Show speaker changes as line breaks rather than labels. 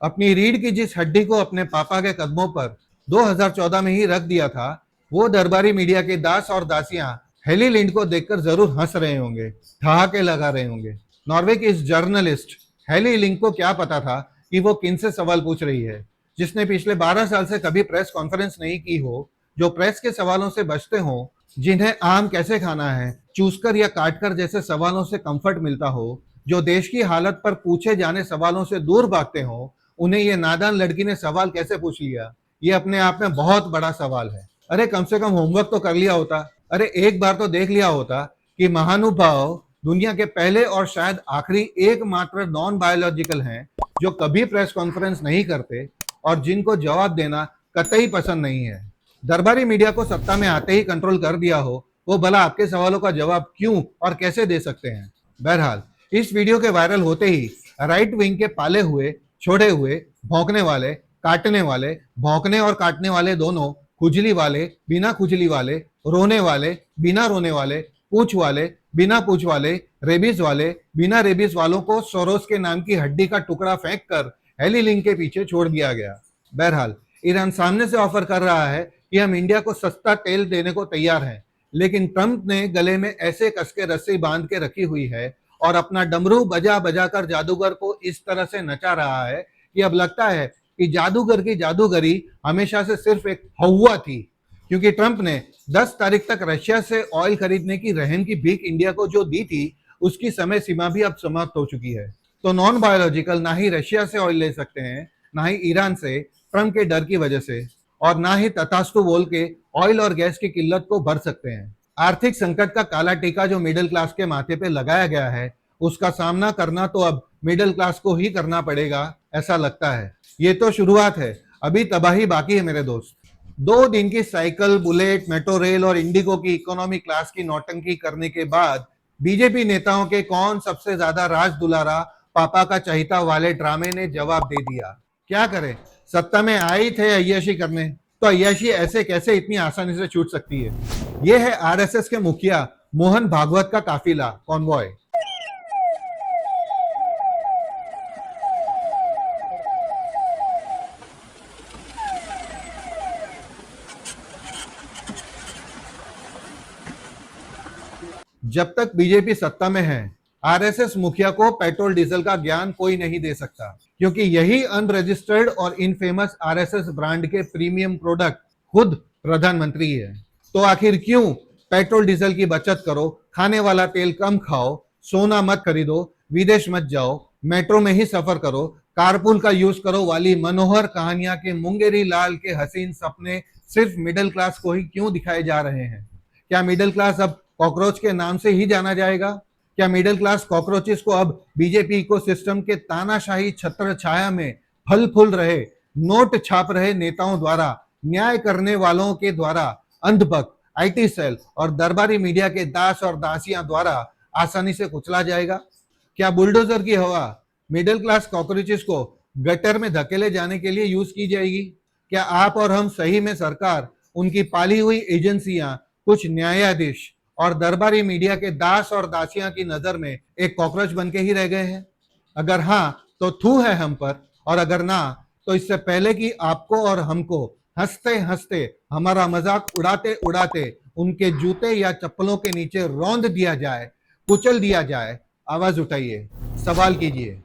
अपनी रीढ़ की जिस हड्डी को अपने पापा के कदमों पर 2014 में ही रख दिया था, वो दरबारी मीडिया के दास और दासियां हेली लिंड को देखकर जरूर हंस रहे होंगे, ठहाके लगा रहे होंगे। नॉर्वे की इस जर्नलिस्ट हेली लिंड को क्या पता था कि वो किनसे सवाल पूछ रही है, जिसने पिछले 12 साल से कभी प्रेस कॉन्फ्रेंस नहीं की हो, जो प्रेस के सवालों से बचते हो, जिन्हें आम कैसे खाना है, चूसकर या काटकर जैसे सवालों से कंफर्ट मिलता हो, जो देश की हालत पर पूछे जाने सवालों से दूर भागते हो। उन्हें ये नादान लड़की ने सवाल कैसे पूछ लिया, ये अपने आप में बहुत बड़ा सवाल है। अरे कम से कम होमवर्क तो कर लिया होता। अरे एक बार तो देख लिया होता कि महानुभाव दुनिया के पहले और शायद आखिरी एकमात्र नॉन बायोलॉजिकल हैं जो कभी प्रेस कॉन्फ्रेंस नहीं करते और जिनको जवाब देना कतई पसंद नहीं है। दरबारी मीडिया को सत्ता में आते ही कंट्रोल कर दिया हो, वो भला आपके सवालों का जवाब क्यों और कैसे दे सकते हैं। बहरहाल इस वीडियो के वायरल होते ही राइट विंग के पाले हुए, छोड़े हुए, भौंकने वाले, काटने वाले, भौंकने और काटने वाले दोनों, खुजली वाले, बिना खुजली वाले, रोने वाले, बिना रोने वाले, पूछ वाले, बिना पूछ वाले, रेबीज वाले, बिना रेबीज वालों को सोरोस के नाम की हड्डी का टुकड़ा फेंक कर हेली लिंक के पीछे छोड़ दिया गया। बहरहाल ईरान सामने से ऑफर कर रहा है कि हम इंडिया को सस्ता तेल देने को तैयार हैं, लेकिन ट्रंप ने गले में ऐसे कसके रस्सी बांध के रखी हुई है और अपना डमरू बजा बजा कर जादूगर को इस तरह से नचा रहा है कि अब लगता है कि जादूगर की जादूगरी हमेशा से सिर्फ एक हवा थी, क्योंकि ट्रंप ने 10 तारीख तक रशिया से ऑयल खरीदने की रहम की भीख इंडिया को जो दी थी, उसकी समय सीमा भी अब समाप्त हो चुकी है। तो नॉन बायोलॉजिकल ना ही रशिया से ऑयल ले सकते हैं, ना ही ईरान से ट्रंप के डर की वजह से, और ना ही तथास्तु बोल के ऑयल और गैस की किल्लत को भर सकते हैं। आर्थिक संकट का काला टीका जो मिडिल क्लास के माथे पे लगाया गया है, उसका सामना करना तो अब मिडिल क्लास को ही करना पड़ेगा, ऐसा लगता है। ये तो शुरुआत है, अभी तबाही बाकी है मेरे दोस्त। 2 दिन की साइकिल, बुलेट, मेट्रो रेल और इंडिगो की इकोनॉमी क्लास की नौटंकी करने के बाद बीजेपी नेताओं के कौन सबसे ज्यादा राज दुलारा, पापा का चहिता वाले ड्रामे ने जवाब दे दिया। क्या करें, सत्ता में आए ही थे अय्याशी करने, तो अय्याशी ऐसे कैसे इतनी आसानी से छूट सकती है। ये है आरएसएस के मुखिया मोहन भागवत का काफिला, कॉन्वॉय। जब तक बीजेपी सत्ता में है, आरएसएस मुखिया को पेट्रोल डीजल का ज्ञान कोई नहीं दे सकता, क्योंकि यही अनरजिस्टर्ड और इनफेमस आरएसएस ब्रांड के प्रीमियम प्रोडक्ट खुद प्रधानमंत्री है। तो आखिर क्यों पेट्रोल डीजल की बचत करो, खाने वाला तेल कम खाओ, सोना मत खरीदो, विदेश मत जाओ, मेट्रो में ही सफर करो, कारपूल का यूज करो वाली मनोहर कहानियां के मुंगेरी लाल के हसीन सपने सिर्फ मिडिल क्लास को ही क्यों दिखाए जा रहे हैं। क्या मिडिल क्लास अब कॉकरोच के नाम से ही जाना जाएगा? क्या मिडिल क्लास कॉकरोचेस को अब बीजेपी इको सिस्टम के तानाशाही छत्र छाया में फल फूल रहे, नोट छाप रहे नेताओं द्वारा, न्याय करने वालों के द्वारा, अंधभक्त, आईटी सेल और दरबारी मीडिया के दास और दासियां द्वारा आसानी से कुचला जाएगा? क्या बुलडोजर की हवा मिडिल क्लास कॉकरोचेस को गटर में धकेले जाने के लिए यूज की जाएगी? क्या आप और हम सही में सरकार, उनकी पाली हुई एजेंसियां, कुछ न्यायाधीश और दरबारी मीडिया के दास और दासियां की नजर में एक कॉकरोच बन के ही रह गए हैं? अगर हाँ तो थू है हम पर, और अगर ना तो इससे पहले कि आपको और हमको हंसते हंसते, हमारा मजाक उड़ाते उड़ाते उनके जूते या चप्पलों के नीचे रौंद दिया जाए, कुचल दिया जाए, आवाज उठाइए, सवाल कीजिए।